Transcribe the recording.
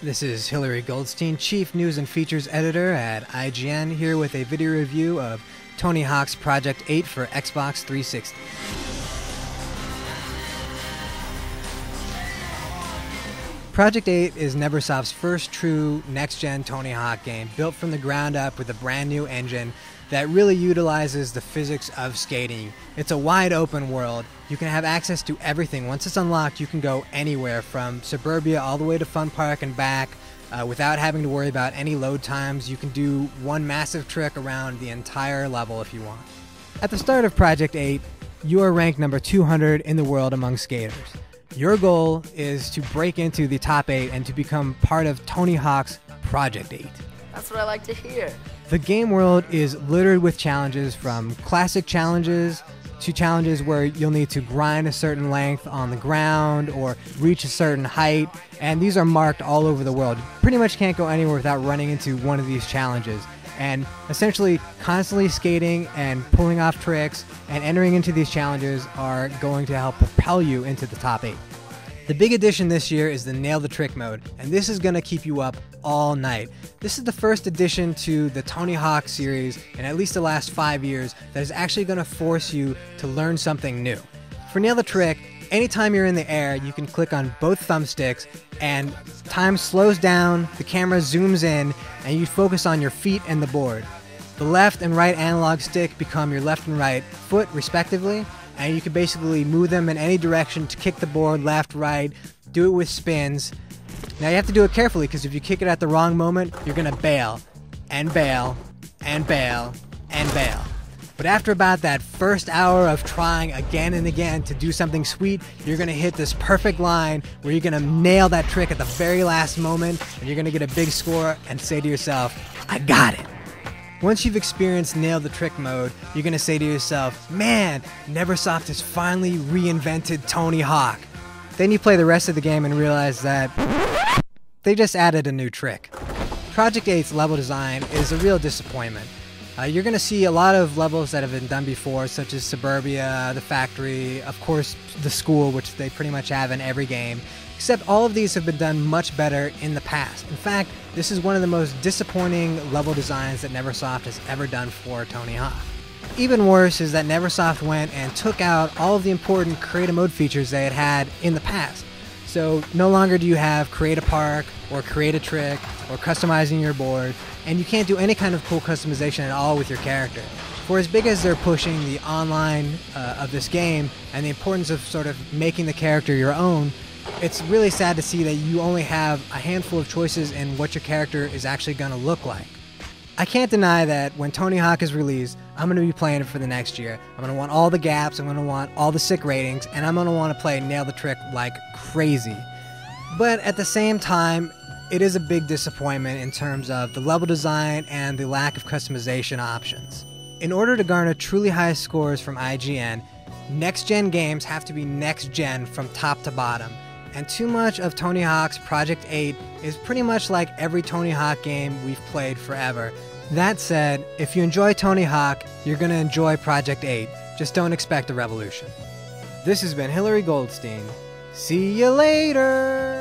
This is Hillary Goldstein, Chief News and Features Editor at IGN, here with a video review of Tony Hawk's Project 8 for Xbox 360. Project 8 is Neversoft's first true next-gen Tony Hawk game, built from the ground up with a brand new engine that really utilizes the physics of skating. It's a wide open world. You can have access to everything. Once it's unlocked, you can go anywhere from Suburbia all the way to Fun Park and back without having to worry about any load times. You can do one massive trick around the entire level if you want. At the start of Project 8, you are ranked number 200 in the world among skaters. Your goal is to break into the top 8 and to become part of Tony Hawk's Project 8. That's what I like to hear. The game world is littered with challenges, from classic challenges to challenges where you'll need to grind a certain length on the ground or reach a certain height, and these are marked all over the world. You pretty much can't go anywhere without running into one of these challenges. And essentially, constantly skating and pulling off tricks and entering into these challenges are going to help propel you into the top 8. The big addition this year is the Nail the Trick mode, and this is going to keep you up all night. This is the first addition to the Tony Hawk series in at least the last 5 years that is actually going to force you to learn something new. For Nail the Trick, anytime you're in the air, you can click on both thumbsticks and time slows down, the camera zooms in, and you focus on your feet and the board. The left and right analog stick become your left and right foot, respectively, and you can basically move them in any direction to kick the board left, right, do it with spins. Now you have to do it carefully, because if you kick it at the wrong moment, you're going to bail, and bail, and bail, and bail. But after about that first hour of trying again and again to do something sweet, you're going to hit this perfect line where you're going to nail that trick at the very last moment, and you're going to get a big score and say to yourself, I got it. Once you've experienced Nail the Trick mode, you're going to say to yourself, man, Neversoft has finally reinvented Tony Hawk. Then you play the rest of the game and realize that they just added a new trick. Project 8's level design is a real disappointment. You're going to see a lot of levels that have been done before, such as Suburbia, the factory, of course the school, which they pretty much have in every game, except all of these have been done much better in the past. In fact, this is one of the most disappointing level designs that Neversoft has ever done for Tony Hawk. Even worse is that Neversoft went and took out all of the important Create a Mode features they had had in the past. So no longer do you have Create a Park, or Create a Trick, or customizing your board, and you can't do any kind of cool customization at all with your character. For as big as they're pushing the online of this game, and the importance of sort of making the character your own, it's really sad to see that you only have a handful of choices in what your character is actually going to look like. I can't deny that when Tony Hawk is released, I'm going to be playing it for the next year. I'm going to want all the gaps, I'm going to want all the sick ratings, and I'm going to want to play Nail the Trick like crazy. But at the same time, it is a big disappointment in terms of the level design and the lack of customization options. In order to garner truly high scores from IGN, next-gen games have to be next-gen from top to bottom. And too much of Tony Hawk's Project 8 is pretty much like every Tony Hawk game we've played forever. That said, if you enjoy Tony Hawk, you're going to enjoy Project 8. Just don't expect a revolution. This has been Hillary Goldstein. See you later!